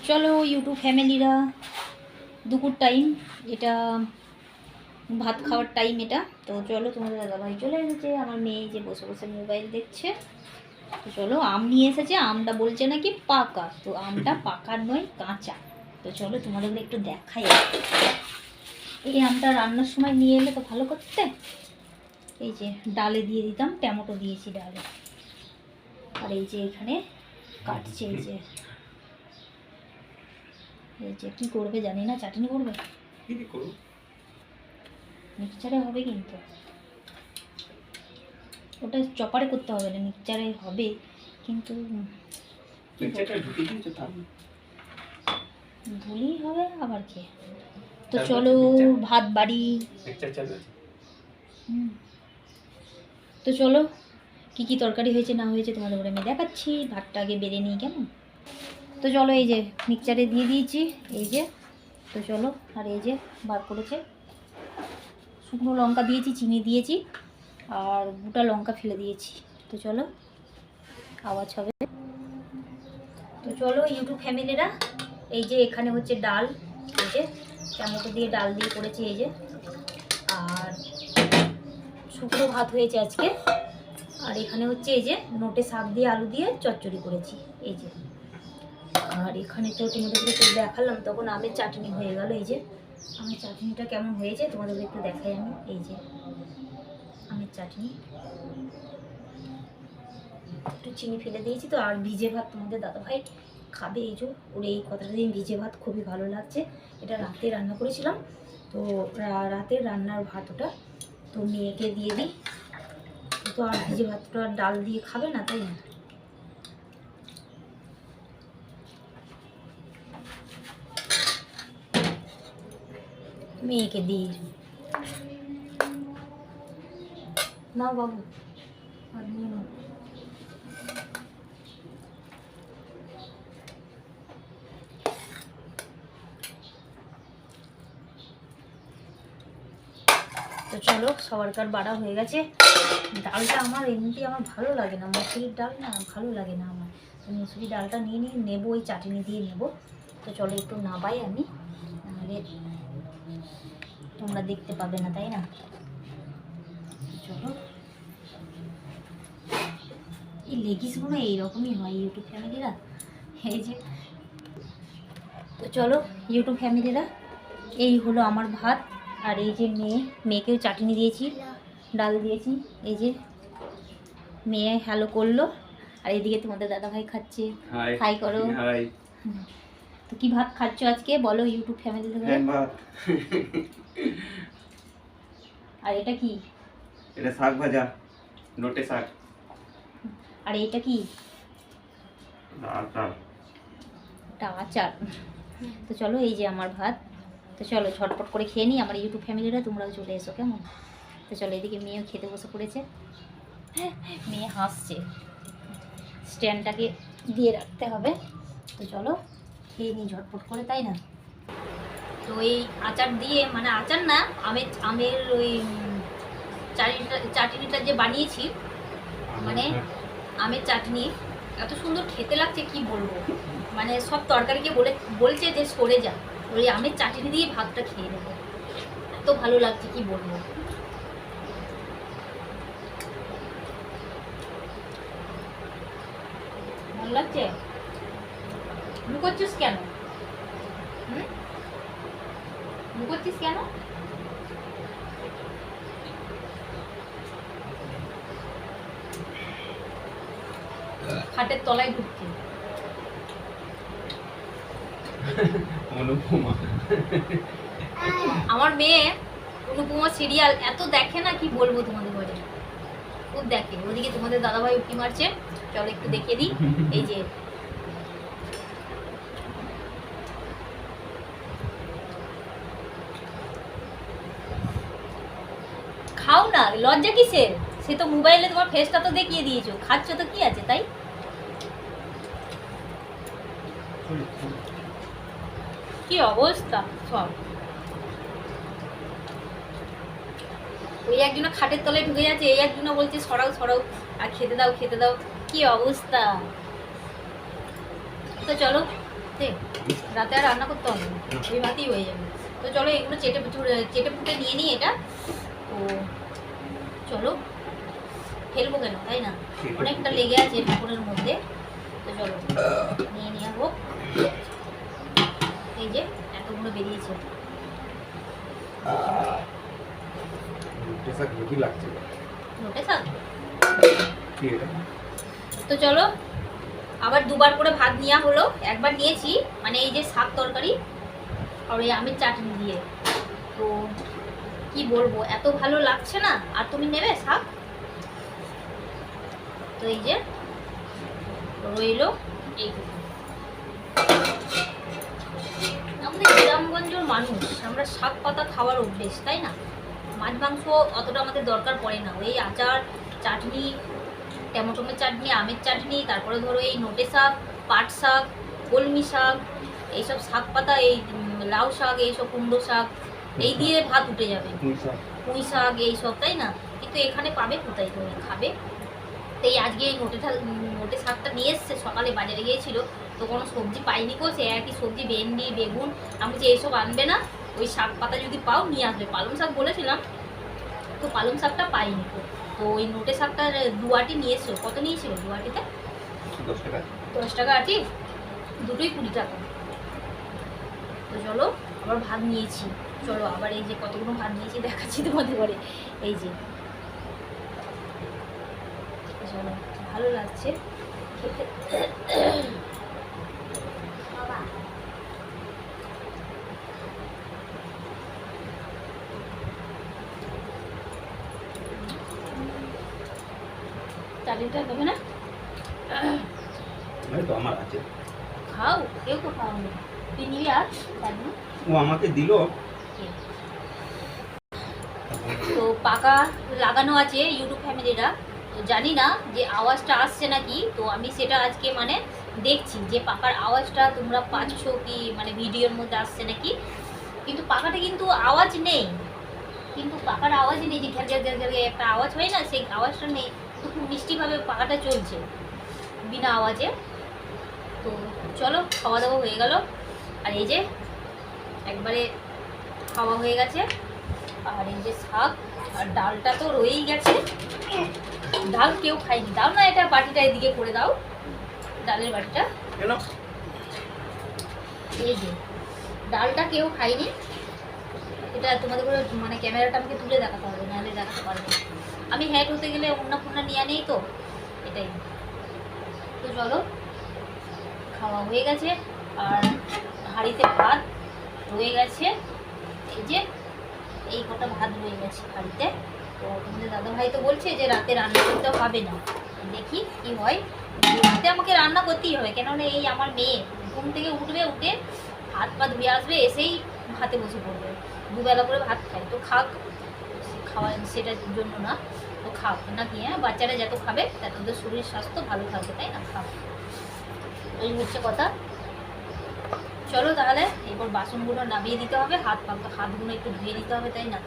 চলো ইউটিউব ফ্যামিলিরা, দুপুর টাইম এটা, ভাত খাওয়ার টাইম এটা। তো চলো, তোমাদের দাদাভাই চলে এসেছে, আমার মেয়ে যে বসে বসে মোবাইল দেখছে। তো চলো, আম নিয়ে এসেছে, আমটা বলছে নাকি পাকা, তো আমটা পাকার নয়, কাঁচা। তো চলো তোমাদের একটু দেখাই। এই আমটা রান্নার সময় নিয়ে এলে তো ভালো করতে। এই যে ডালে দিয়ে দিতাম, টমেটো দিয়েছি ডালে। আর এই যে এখানে কাটছে, এই যে কি করবে জানি না, চাটনি করবে, মিক্সচারে হবে, কিন্তু ওটা চপারে করতে হবে না, মিক্সচারে হবে, কিন্তু ধুলি হবে আবার কি। তো চলো ভাত বাড়ি। তো চলো, কি কি তরকারি হয়েছে না হয়েছে তোমাদের ঘরে আমি দেখাচ্ছি। ভাতটা আগে বেড়ে নিই, কেমন? তো চলো, এই যে মিক্সচারে দিয়ে দিয়েছি, এই যে। তো চলো, আর এই যে বার করেছে, শুকনো লঙ্কা দিয়েছি, চিনি দিয়েছি, আর গোটা লঙ্কা ফেলে দিয়েছি। তো চলো, আওয়াজ হবে। তো চলো ইউটিউব ফ্যামিলিরা, এই যে এখানে হচ্ছে ডাল, এই যে টমেটো দিয়ে ডাল দিয়ে করেছি, এই যে। আর শুকনো ভাত হয়েছে আজকে। আর এখানে হচ্ছে এই যে নোটে শাক দিয়ে আলু দিয়ে চচ্চড়ি করেছি, এই যে। আর এখানে তো তোমাদেরকে একটু দেখালাম, তখন আমের চাটনি হয়ে গেল। এই যে আমের চাটনিটা কেমন হয়েছে তোমাদের একটু দেখাই আমি। এই যে আমের চাটনি, একটু চিনি ফেলে দিয়েছি তো। আর ভিজে ভাত তোমাদের দাদাভাই খাবে, এই যে ওর এই কথাটা দিন, ভিজে ভাত খুবই ভালো লাগছে। এটা রাতে রান্না করেছিলাম, তো রাতের রান্নার ভাত ওটা, তো মেয়েকে দিয়ে দিই। তো আর ভিজে ভাতটা ডাল দিয়ে খাবে না, তাই না? মেয়েকে দিই না বাবু, আর নিয়ে নাও। তো চলো, সবারকার বাড়া হয়ে গেছে। ডালটা আমার এমনিতেই আমার ভালো লাগে না, মুসুরির ডাল না ভালো লাগে না আমার। মুসুরির ডালটা নিয়ে নেবো, ওই চাটনি দিয়ে নেবো। তো চলো একটু নাবাই আমি, নাহলে তোমরা দেখতে পাবে না, তাই না? চলো, এই লেগিসগুলো এইরকমই হয় ইউটিউব ফ্যামিলিরা, এই যে। তো চলো ইউটিউব ফ্যামিলিরা, এই হলো আমার ভাত। আর এই যে মেয়েকেও চাটনি দিয়েছি, ডাল দিয়েছি, এই যে মেয়ে হ্যালো করলো। আর এদিকে তোমাদের দাদাভাই খাচ্ছে, হাই করো। তো কি ভাত খাচ্ছ আজকে বলো ইউটিউব ফ্যামিলি থেকে? আর এটা কি? এটা শাক ভাজা, নোটে শাক। আর এটা কি? আচার। এটা আচার। তো চলো, এই যে আমার ভাত। তো চলো ঝটপট করে খেয়ে নিই, আমার ইউটিউব ফ্যামিলিরা তোমরাও চলে এসো, কেমন? তো চলো, এদিকে মেয়েও খেতে বসে পড়েছে, মেয়ে হাসছে, স্ট্যান্ডটাকে দিয়ে রাখতে হবে। তো চলো খেয়ে নিই ঝটপট করে, তাই না? তো এই আচার দিয়ে, মানে আচার না, আমের ওই চাটনিটা যে বানিয়েছি, মানে আমের চাটনি, এত সুন্দর খেতে লাগছে কি বলবো। মানে সব তরকারিকে বলছে যে সরে যা, ওই আমের চাটনি দিয়ে ভাতটা খেয়ে নেবো, এত ভালো লাগছে কি বলবো। ভালো লাগছে? লুকোচ্ছিস কেন? লুকোচ্ছিস কেন? খাটের তলায় ঢুকছে। আমার মেয়ে অনুপমা সিরিয়াল এত দেখে না, কি বলবো তোমাদের ঘরে, খুব দেখে। ওদিকে তোমাদের দাদাভাই উঁকি মারছে, চলো একটু দেখিয়ে দিই। এই যে খাও না, লজ্জা কিসের? সে তো মোবাইলে তোমার ফেসটা তো দেখিয়ে দিয়েছো, খাচ্ছ তো কি আছে, তাই? কি অবস্থা সব। ওই একজনা খাটের তলায় ঢুকে যাচ্ছে, এই একজনা বলছে সরাও সরাও, আর খেতে দাও খেতে দাও, কি অবস্থা। তো চলো রাতে রাতে আর রান্না করতে হবে না, ওই ভাতেই হয়ে যাবে। তো চলো এগুলো চেটে ফুটে নিয়ে নিই এটা। তো চলো ফেলবো কেন, তাই না? অনেকটা লেগে আছে ঠাকুরের মধ্যে। তো চলো নিয়ে নিয়ে হোক। এই যে এতগুলো বেরিয়েছে। নোটে শাক। তো চলো আবার দুবার করে ভাত নেওয়া হলো। একবার নিয়েছি মানে এই যে শাক তরকারি আর এই আমের চাটনি দিয়ে। তো কি বলবো, এত ভালো লাগছে না। আর তুমি নেবে শাক? তো এই যে রইলো এইটুকু। আমাদের গ্রামগঞ্জের মানুষ, আমরা শাক পাতা খাওয়ার অভ্যেস, তাই না? মাছ মাংস অতটা আমাদের দরকার পড়ে না। ওই আচার, চাটনি, টমেটোমের চাটনি, আমের চাটনি, তারপরে ধরো এই নোটে শাক, পাট শাক, কলমি শাক, এইসব শাক পাতা, এই লাউ শাক, এইসব কুমড়ো শাক, এই দিয়ে ভাত উঠে যাবে। পুঁই শাক এইসব, তাই না? কিন্তু এখানে পাবে কোথায়, তুমি খাবে? তো এই আজকে এই নোটে শাকটা নিয়ে এসছে, সকালে বাজারে গিয়েছিল, তো কোনো সবজি পাইনি কো, সে একই সবজি ভেন্ডি বেগুন। আমি যে এইসব আনবে না, ওই শাক পাতা যদি পাও নিয়ে আসবে। পালং শাক বলেছিলাম, তো পালং শাকটা পাইনি কো। তো ওই নোটে শাকটা দুয়াটি নিয়ে এসছো। কত নিয়েছিল দুয়াটিতে? 10 টাকা। 10 টাকা আটি, দুটোই 20 টাকা। তো চলো আবার ভাত নিয়েছি। চলো আবার এই যে কতগুলো ভাত নিয়েছি দেখাচ্ছি তোমাদের ঘরে। এই যে চলো, ভালো লাগছে খেতে। চাটনিটা দেবে না? তো আমার আছে, খাও, কেউ তো খাও না। তুই নিবি আর চাটনি? ও আমাকে দিল। তো পাকা লাগানো আছে ইউটিউব ফ্যামিলিরা। তো জানি না যে আওয়াজটা আসছে নাকি। তো আমি সেটা আজকে মানে দেখছি যে পাকার আওয়াজটা তোমরা পাচ্ছ কি, মানে ভিডিওর মধ্যে আসছে নাকি। কিন্তু পাকাটা কিন্তু আওয়াজ নেই, কিন্তু পাকার আওয়াজ নেই, যে ঘের ঘের ঘের ঘের একটা আওয়াজ হয় না, সেই আওয়াজটা নেই। তো খুব মিষ্টিভাবে পাকাটা চলছে বিনা আওয়াজে। তো চলো খাওয়া দাওয়া হয়ে গেল। আর এই যে একবারে খাওয়া হয়ে গেছে। আর এই যে শাক আর ডালটা তো রয়েই গেছে। ডাল কেউ খায়নি, দাও না এটা বাটিটা এদিকে করে দাও, ডালের বাটিটা। কেন? এই যে ডালটা কেউ খায়নি। এটা তোমাদের করে মানে ক্যামেরাটা আমাকে তুলে দেখাতে হবে, নাহলে দেখাতে পারবো না। আমি হেড হতে গেলে অন্য নিয়ে নেই তো, এটাই। তো চলো খাওয়া হয়ে গেছে। আর হাঁড়িতে ভাত রয়ে গেছে। এই যে এই কটা ভাত রয়ে গেছে হাঁড়িতে। তো তোমাদের দাদাভাই তো বলছে যে রাতে রান্না করতে হবে না, দেখি কি হয়। রাতে আমাকে রান্না করতেই হবে, কেননা এই আমার মেয়ে ঘুম থেকে উঠবে, উঠে হাত পা ধুয়ে আসবে, এসেই ভাতে বসে পড়বে। দুবেলা করে ভাত খায়, তো খাক, খাওয়া সেটার জন্য না, তো খাক নাকি। হ্যাঁ, বাচ্চারা যত খাবে তত ওদের শরীর স্বাস্থ্য ভালো থাকবে, তাই না? খাক, এই হচ্ছে কথা। চলো তাহলে এরপর বাসনগুলো নামিয়ে দিতে হবে, হাতগুলো একটু ধুয়ে দিতে হবে, তাই না?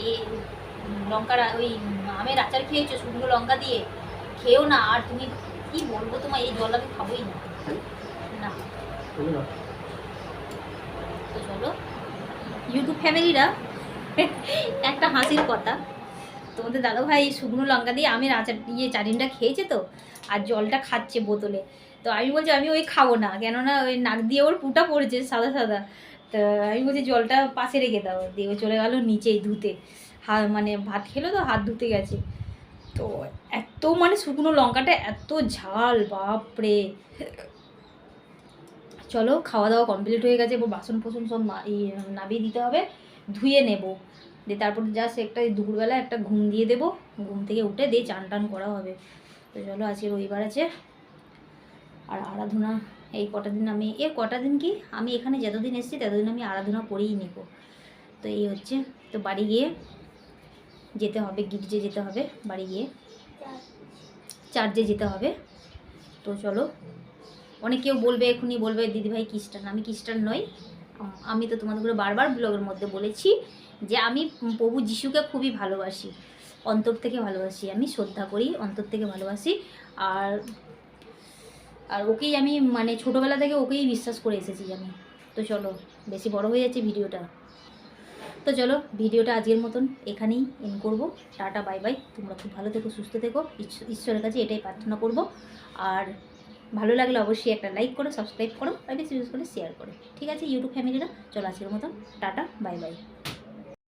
এই লঙ্কার ওই আমের আচার খেয়েছো শুকনো লঙ্কা দিয়ে, খেয়েও না। আর তুমি কি বলবো তোমার, এই জল আমি খাবোই না। না তো চলো ইউটিউব ফ্যামিলিরা, একটা হাসির কথা। তোমাদের দাদাভাই শুকনো লঙ্কা দিয়ে আমের আচার দিয়ে চাটনিটা খেয়েছে তো, আর জলটা খাচ্ছে বোতলে। তো আমি বলছি আমি ওই খাবো না, কেননা ওই নাক দিয়ে ওর পুটা পড়েছে সাদা সাদা। তো আমি বলছি জলটা পাশে রেখে দাও, দিয়ে ও চলে গেলো নিচেই ধুতে। মানে ভাত খেলো তো হাত ধুতে গেছে। তো এত মানে শুকনো লঙ্কাটা এত ঝাল, বাপরে। চলো খাওয়া দাওয়া কমপ্লিট হয়ে গেছে, এবার বাসন ফসন সব নামিয়ে দিতে হবে, ধুয়ে নেব। দিয়ে তারপর জাস্ট একটা দুপুরবেলা একটা ঘুম দিয়ে দেবো, ঘুম থেকে উঠে দিয়ে চান টান করা হবে। তো চলো আজকে রবিবার আছে। আর আরাধনা এই কটা দিন কটা দিন কি আমি এখানে যতদিন এসেছি ততদিন আমি আরাধনা করেই নেব। তো এই হচ্ছে। তো বাড়ি গিয়ে যেতে হবে, গির্জে যেতে হবে, বাড়ি গিয়ে চার্চে যেতে হবে। তো চলো, অনেকেও বলবে, এখনই বলবে দিদিভাই খ্রিস্টান। আমি খ্রিস্টান নই। আমি তো তোমাদের করে বারবার ব্লগের মধ্যে বলেছি যে আমি প্রভু যিশুকে খুবই ভালোবাসি, অন্তর থেকে ভালোবাসি, আমি শ্রদ্ধা করি, অন্তর থেকে ভালোবাসি। আর আর ওকেই আমি মানে ছোটোবেলা থেকে ওকেই বিশ্বাস করে এসেছি আমি। তো চলো, বেশি বড় হয়ে যাচ্ছে ভিডিওটা। তো চলো ভিডিওটা আজকের মতন এখানেই এন্ড করবো। Tata, bye bye. তোমরা খুব ভালো থেকো, সুস্থ থেকো, ঈশ্বরের কাছে এটাই প্রার্থনা করব। আর ভালো লাগলে অবশ্যই একটা লাইক করো, সাবস্ক্রাইব করো, আর বেশি করে শেয়ার করো। ঠিক আছে ইউটিউব ফ্যামিলিরা, চলো আজকের মতন টাটা, বাই বাই।